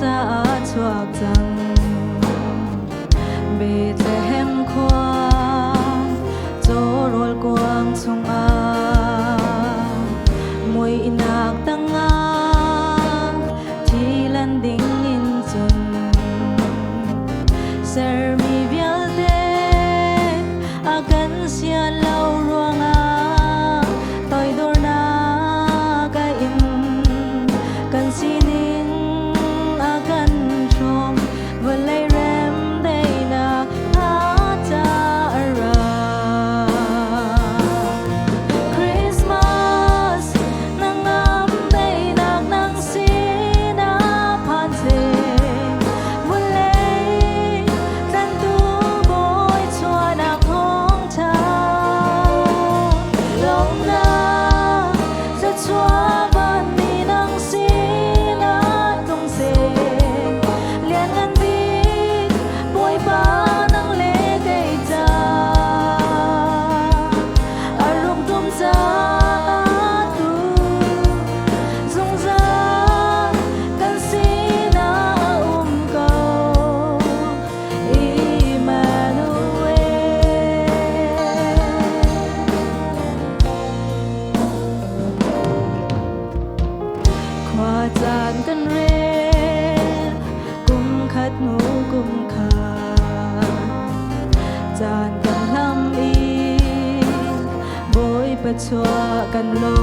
cha chuak chang Bethlehem khoang cho rol quang chung a mui inak tanga thi lan ding in chun ser mi vial te akan sia lau ruanga toy dor na ka in kan sinin akan chom valai rem dei na ta ara Christmas nangam dei nak nang sina phan se valai tan tu boy chua na khong cha long na sa chua ban ni nang sina tong se lian an bi boy ba nang le dei cha aruk dum cha tu zong za kan sina ko Emmanuel khwa chan kan re kum khat mu kum kha chan kan lam i boy pa chua kan lo